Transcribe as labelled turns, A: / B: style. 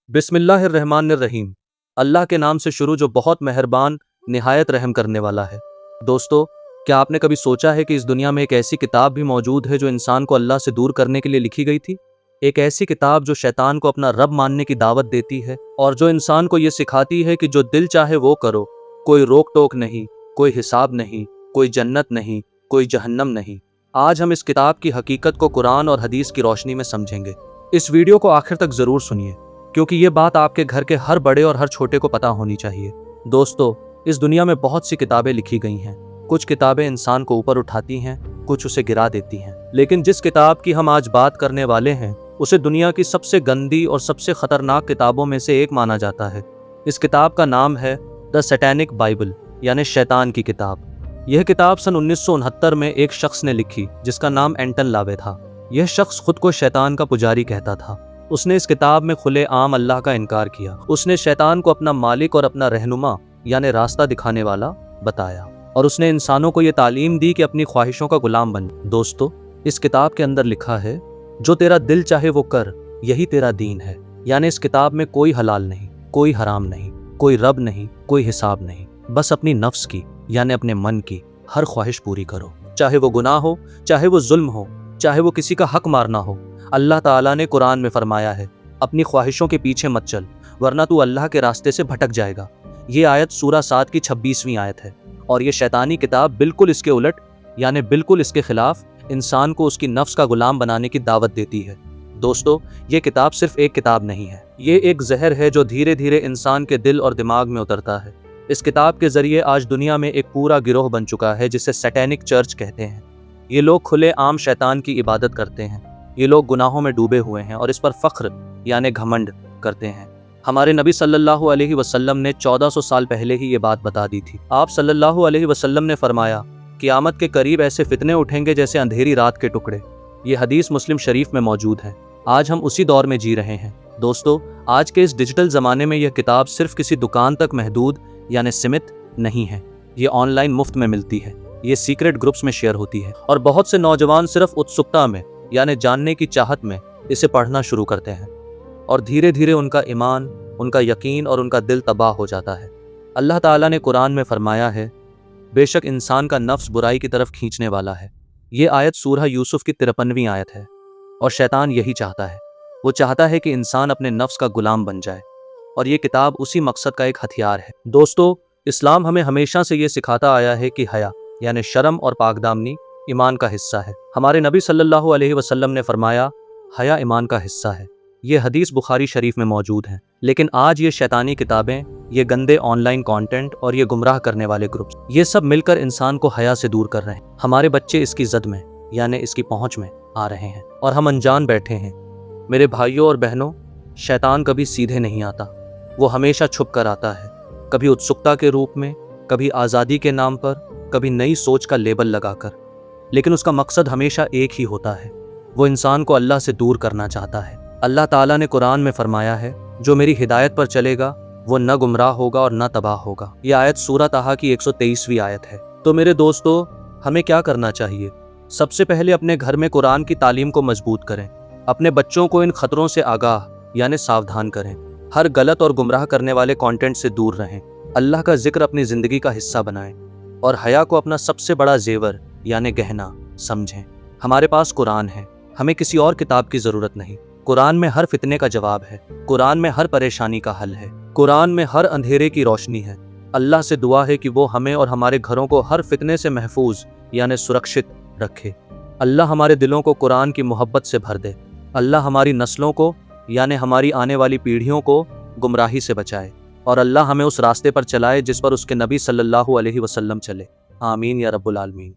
A: बिस्मिल्लाहिर्रहमानिर्रहीम। अल्लाह के नाम से शुरू जो बहुत मेहरबान निहायत रहम करने वाला है। दोस्तों, क्या आपने कभी सोचा है कि इस दुनिया में एक ऐसी किताब भी मौजूद है जो इंसान को अल्लाह से दूर करने के लिए लिखी गई थी? एक ऐसी किताब जो शैतान को अपना रब मानने की दावत देती है और जो इंसान को ये सिखाती है कि जो दिल चाहे वो करो, कोई रोक टोक नहीं, कोई हिसाब नहीं, कोई जन्नत नहीं, कोई जहन्नम नहीं। आज हम इस किताब की हकीकत को कुरान और हदीस की रोशनी में समझेंगे। इस वीडियो को आखिर तक जरूर सुनिए, क्योंकि ये बात आपके घर के हर बड़े और हर छोटे को पता होनी चाहिए। दोस्तों, इस दुनिया में बहुत सी किताबें लिखी गई हैं। कुछ किताबें इंसान को ऊपर उठाती हैं, कुछ उसे गिरा देती हैं, लेकिन जिस किताब की हम आज बात करने वाले हैं उसे दुनिया की सबसे गंदी और सबसे खतरनाक किताबों में से एक माना जाता है। इस किताब का नाम है द सैटेनिक बाइबल, यानी शैतान की किताब। यह किताब सन 1969 में एक शख्स ने लिखी जिसका नाम एंटन लावे था। यह शख्स खुद को शैतान का पुजारी कहता था। उसने इस किताब में खुले आम अल्लाह का इनकार किया। उसने शैतान को अपना मालिक और अपना रहनुमा यानी रास्ता दिखाने वाला बताया, और उसने इंसानों को यह तालीम दी कि अपनी ख्वाहिशों का गुलाम बन। दोस्तों, इस किताब के अंदर लिखा है, जो तेरा दिल चाहे वो कर, यही तेरा दीन है। यानी इस किताब में कोई हलाल नहीं, कोई हराम नहीं, कोई रब नहीं, कोई हिसाब नहीं। बस अपनी नफ्स की यानी अपने मन की हर ख्वाहिश पूरी करो, चाहे वो गुनाह हो, चाहे वो जुल्म हो, चाहे वो किसी का हक मारना हो। अल्लाह ताला ने कुरान में फरमाया है, अपनी ख्वाहिशों के पीछे मत चल, वरना तू अल्लाह के रास्ते से भटक जाएगा। ये आयत सूरा 7 की 26वीं आयत है, और ये शैतानी किताब बिल्कुल इसके उलट यानी बिल्कुल इसके खिलाफ इंसान को उसकी नफ्स का गुलाम बनाने की दावत देती है। दोस्तों, ये किताब सिर्फ एक किताब नहीं है, ये एक जहर है जो धीरे धीरे इंसान के दिल और दिमाग में उतरता है। इस किताब के जरिए आज दुनिया में एक पूरा गिरोह बन चुका है जिसे सैटेनिक चर्च कहते हैं। ये लोग खुले आम शैतान की इबादत करते हैं। ये लोग गुनाहों में डूबे हुए हैं और इस पर फख्र यानी घमंड करते हैं। हमारे नबी सल्लल्लाहु अलैहि वसल्लम ने 1400 साल पहले ही ये बात बता दी थी। आप सल्लल्लाहु अलैहि वसल्लम ने फरमाया, क़यामत के करीब ऐसे फितने उठेंगे जैसे अंधेरी रात के टुकड़े। ये हदीस मुस्लिम शरीफ में मौजूद है। आज हम उसी दौर में जी रहे हैं। दोस्तों, आज के इस डिजिटल ज़माने में यह किताब सिर्फ किसी दुकान तक महदूद यानी सीमित नहीं है। ये ऑनलाइन मुफ्त में मिलती है, ये सीक्रेट ग्रुप्स में शेयर होती है, और बहुत से नौजवान सिर्फ उत्सुकता में यानी जानने की चाहत में इसे पढ़ना शुरू करते हैं, और धीरे धीरे उनका ईमान, उनका यकीन और उनका दिल तबाह हो जाता है। अल्लाह ताला ने कुरान में फरमाया है, बेशक इंसान का नफ्स बुराई की तरफ खींचने वाला है। ये आयत सूरह यूसुफ की 53वीं आयत है, और शैतान यही चाहता है। वो चाहता है कि इंसान अपने नफ्स का गुलाम बन जाए, और ये किताब उसी मकसद का एक हथियार है। दोस्तों, इस्लाम हमें हमेशा से ये सिखाता आया है कि हया यानी शर्म और पाकदामनी ईमान का हिस्सा है। हमारे नबी सल्लल्लाहु अलैहि वसल्लम ने फरमाया, हया ईमान का हिस्सा है। ये हदीस बुखारी शरीफ में मौजूद है। लेकिन आज ये शैतानी किताबें, ये गंदे ऑनलाइन कंटेंट और ये गुमराह करने वाले ग्रुप्स, ये सब मिलकर इंसान को हया से दूर कर रहे हैं। हमारे बच्चे इसकी जद में यानी इसकी पहुंच में आ रहे हैं, और हम अनजान बैठे हैं। मेरे भाइयों और बहनों, शैतान कभी सीधे नहीं आता, वो हमेशा छुप कर आता है। कभी उत्सुकता के रूप में, कभी आज़ादी के नाम पर, कभी नई सोच का लेबल लगाकर। लेकिन उसका मकसद हमेशा एक ही होता है, वो इंसान को अल्लाह से दूर करना चाहता है। अल्लाह ताला ने कुरान में फरमाया है, जो मेरी हिदायत पर चलेगा वो न गुमराह होगा और न तबाह होगा। यह आयत सूरह ताहा की 123वीं आयत है। तो मेरे दोस्तों, हमें क्या करना चाहिए? सबसे पहले अपने घर में कुरान की तालीम को मजबूत करें। अपने बच्चों को इन खतरों से आगाह यानी सावधान करें। हर गलत और गुमराह करने वाले कंटेंट से दूर रहें। अल्लाह का जिक्र अपनी ज़िंदगी का हिस्सा बनाएं, और हया को अपना सबसे बड़ा जेवर यानी गहना समझें। हमारे पास कुरान है, हमें किसी और किताब की ज़रूरत नहीं। कुरान में हर फितने का जवाब है, कुरान में हर परेशानी का हल है, कुरान में हर अंधेरे की रोशनी है। अल्लाह से दुआ है कि वो हमें और हमारे घरों को हर फितने से महफूज यानी सुरक्षित रखे। अल्लाह हमारे दिलों को कुरान की मोहब्बत से भर दे। अल्लाह हमारी नस्लों को यानी हमारी आने वाली पीढ़ियों को गुमराही से बचाए, और अल्लाह हमें उस रास्ते पर चलाए जिस पर उसके नबी सल्लल्लाहु अलैहि वसल्लम चले। आमीन या रब्बुल आलमीन।